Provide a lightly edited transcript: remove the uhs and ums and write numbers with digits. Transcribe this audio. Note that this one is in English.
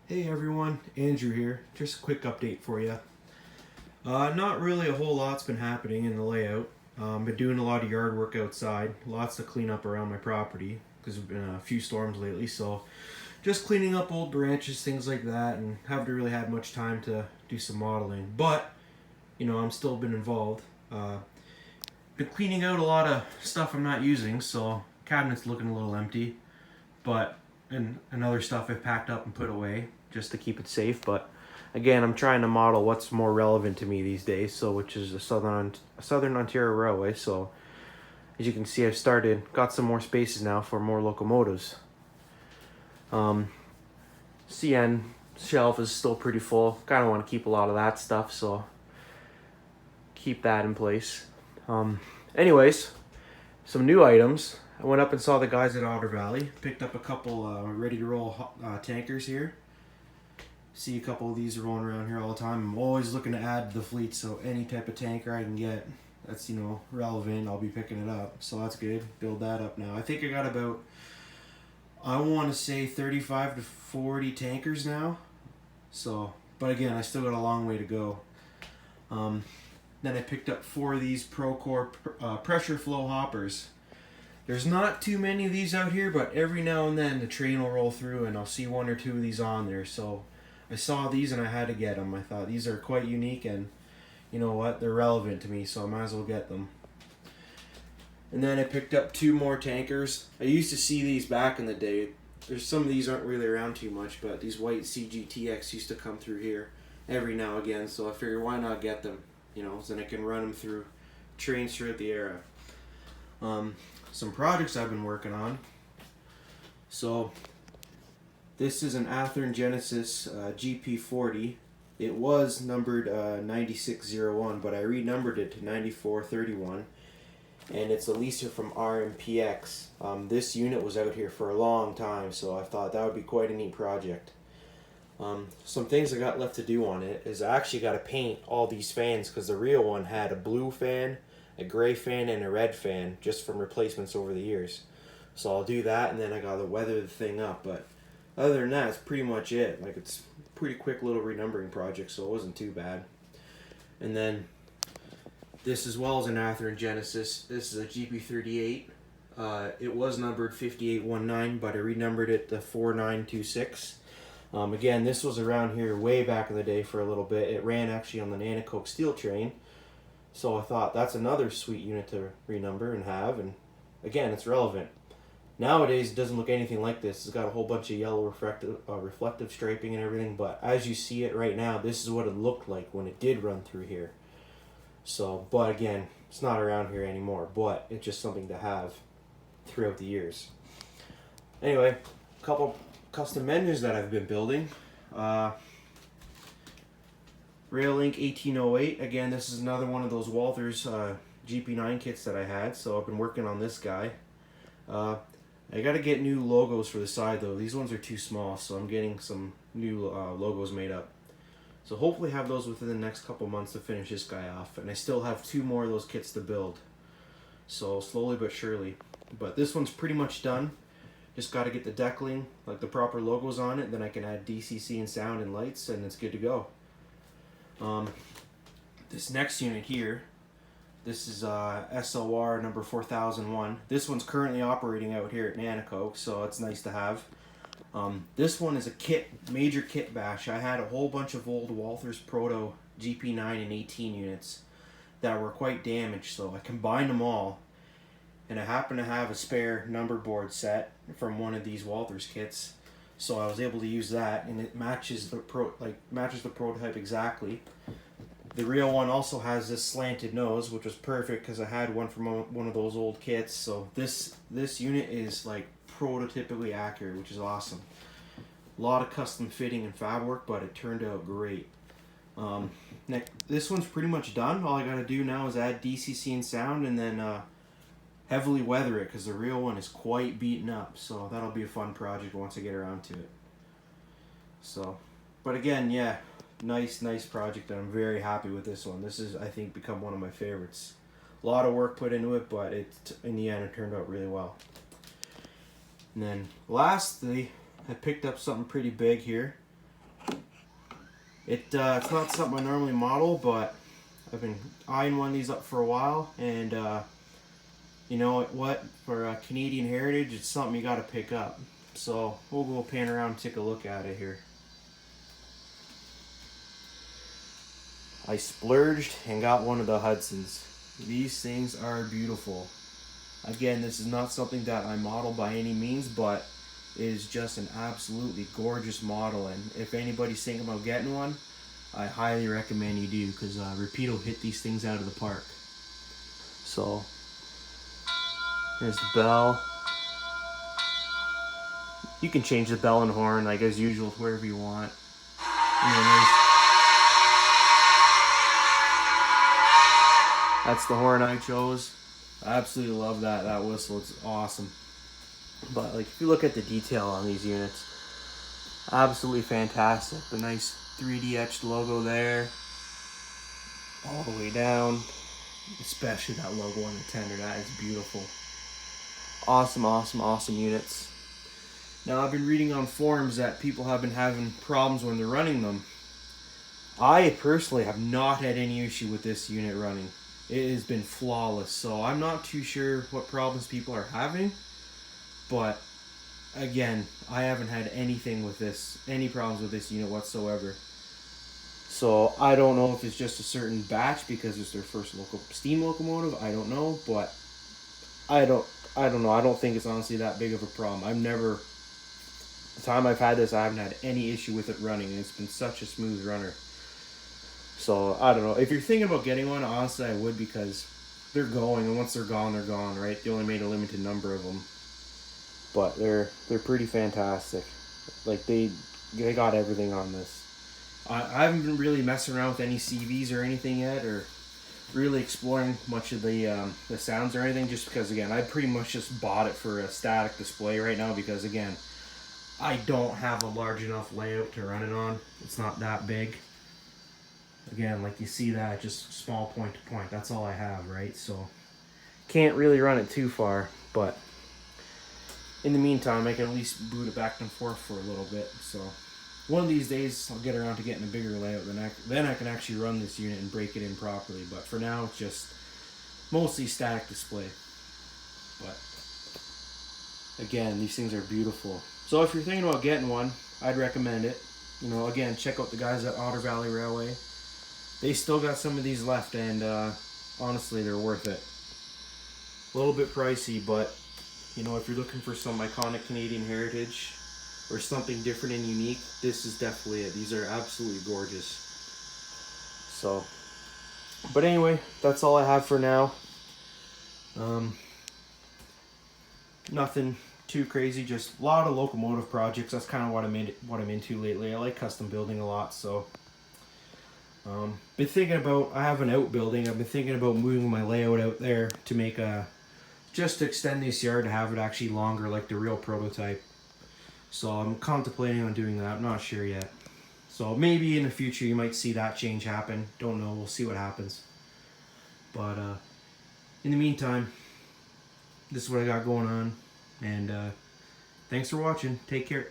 Hey everyone, Andrew here. Just a quick update for you. Not really a whole lot's been happening in the layout. Been doing a lot of yard work outside, lots to clean up around my property because there's been a few storms lately. So just cleaning up old branches, things like that, and haven't really had much time to do some modeling. But I'm still been involved. Been cleaning out a lot of stuff I'm not using, so cabinet's looking a little empty. But and other stuff I've packed up and put away just to keep it safe. But again, I'm trying to model what's more relevant to me these days. So which is the Southern Ontario Railway. So as you can see, I've got some more spaces now for more locomotives. CN shelf is still pretty full. Kind of want to keep a lot of that stuff, so keep that in place. Anyways, some new items. I went up and saw the guys at Otter Valley. Picked up a couple ready to roll tankers here. See a couple of these rolling around here all the time. I'm always looking to add to the fleet, so any type of tanker I can get that's relevant, I'll be picking it up. So that's good. Build that up now. I think I got about, I want to say 35 to 40 tankers now. So, but again, I still got a long way to go. Then I picked up 4 of these Procore pressure flow hoppers. There's not too many of these out here, but every now and then the train will roll through and I'll see 1 or 2 of these on there. So I saw these and I had to get them. I thought these are quite unique and you know what, they're relevant to me, so I might as well get them. And then I picked up 2 more tankers. I used to see these back in the day. There's some of these aren't really around too much, but these white CGTX used to come through here every now and again, so I figured why not get them, so then I can run them through trains throughout the era. Some projects I've been working on. So this is an Athearn Genesis GP40. It was numbered 9601, but I renumbered it to 9431, and it's a leaser from RMPX. This unit was out here for a long time, so I thought that would be quite a neat project. Some things I got left to do on it is I actually got to paint all these fans because the real one had a blue fan, a gray fan, and a red fan just from replacements over the years. So I'll do that, and then I gotta weather the thing up. But other than that, it's pretty much it. Like, it's a pretty quick little renumbering project, so it wasn't too bad. And then this as well as an Athearn Genesis. This is a GP38. It was numbered 5819, but I renumbered it to 4926. Again, this was around here way back in the day for a little bit. It ran actually on the Nanticoke steel train. So I thought that's another sweet unit to renumber and have, and again, it's relevant. Nowadays, it doesn't look anything like this. It's got a whole bunch of yellow reflective striping and everything, but as you see it right now, this is what it looked like when it did run through here. So, but again, it's not around here anymore, but it's just something to have throughout the years. Anyway, a couple custom engines that I've been building. Railink 1808. Again, this is another one of those Walthers GP9 kits that I had, so I've been working on this guy. I got to get new logos for the side though. These ones are too small, so I'm getting some new logos made up. So hopefully have those within the next couple months to finish this guy off. And I still have 2 more of those kits to build. So slowly but surely. But this one's pretty much done. Just got to get the deckling, like the proper logos on it, then I can add DCC and sound and lights, and it's good to go. This next unit here, this is SOR number 4001. This one's currently operating out here at Nanticoke, so it's nice to have. This one is a major kit bash. I had a whole bunch of old Walthers Proto GP9 and 18 units that were quite damaged, so I combined them all. And I happen to have a spare number board set from one of these Walthers kits, so I was able to use that, and it matches the prototype exactly. The real one also has this slanted nose, which was perfect because I had one from one of those old kits. So this unit is like prototypically accurate, which is awesome. A lot of custom fitting and fab work, but it turned out great. This one's pretty much done. All I got to do now is add DCC and sound, and then heavily weather it because the real one is quite beaten up. So that'll be a fun project once I get around to it. So, but again, yeah, nice project, and I'm very happy with this one. This is, I think, become one of my favorites. A lot of work put into it, but in the end it turned out really well. And then lastly, I picked up something pretty big here. It's not something I normally model, but I've been eyeing one of these up for a while, and you know what? For Canadian heritage, it's something you got to pick up. So we'll go pan around and take a look at it here. I splurged and got one of the Hudsons. These things are beautiful. Again, this is not something that I model by any means, but it is just an absolutely gorgeous model. And if anybody's thinking about getting one, I highly recommend you do, because Rapido hit these things out of the park. So here's the bell. You can change the bell and horn like as usual wherever you want. And then that's the horn I chose. I absolutely love that whistle. It's awesome. But like if you look at the detail on these units, absolutely fantastic. The nice 3D etched logo there, all the way down. Especially that logo on the tender. That is beautiful. Awesome, awesome, awesome units. Now I've been reading on forums that people have been having problems when they're running them. I personally have not had any issue with this unit running. It has been flawless, so I'm not too sure what problems people are having, but again, I haven't had anything with this, any problems with this unit whatsoever. So I don't know if it's just a certain batch because it's their first steam locomotive. I don't know, but I don't know. I don't think it's honestly that big of a problem. The time I've had this, I haven't had any issue with it running, and it's been such a smooth runner. So I don't know. If you're thinking about getting one, honestly, I would, because they're going, and once they're gone, right? They only made a limited number of them, but they're pretty fantastic. Like they got everything on this. I haven't been really messing around with any CVs or anything yet, or really exploring much of the sounds or anything, just because again I pretty much just bought it for a static display right now, because again I don't have a large enough layout to run it on. It's not that big. Again, like you see that, just small point to point. That's all I have, right? So can't really run it too far, but in the meantime, I can at least boot it back and forth for a little bit. So one of these days, I'll get around to getting a bigger layout. Then I can actually run this unit and break it in properly. But for now, it's just mostly static display. But again, these things are beautiful. So if you're thinking about getting one, I'd recommend it. You know, again, check out the guys at Otter Valley Railway. They still got some of these left, and honestly, they're worth it. A little bit pricey, but you know, if you're looking for some iconic Canadian heritage or something different and unique, this is definitely it. These are absolutely gorgeous. So, but anyway, that's all I have for now. Nothing too crazy, just a lot of locomotive projects. That's kind of what I'm into lately. I like custom building a lot, so been thinking about, I have an outbuilding. I've been thinking about moving my layout out there to make just to extend this yard to have it actually longer like the real prototype. So I'm contemplating on doing that. I'm not sure yet. So maybe in the future you might see that change happen. Don't know. We'll see what happens. But in the meantime, this is what I got going on. And thanks for watching. Take care.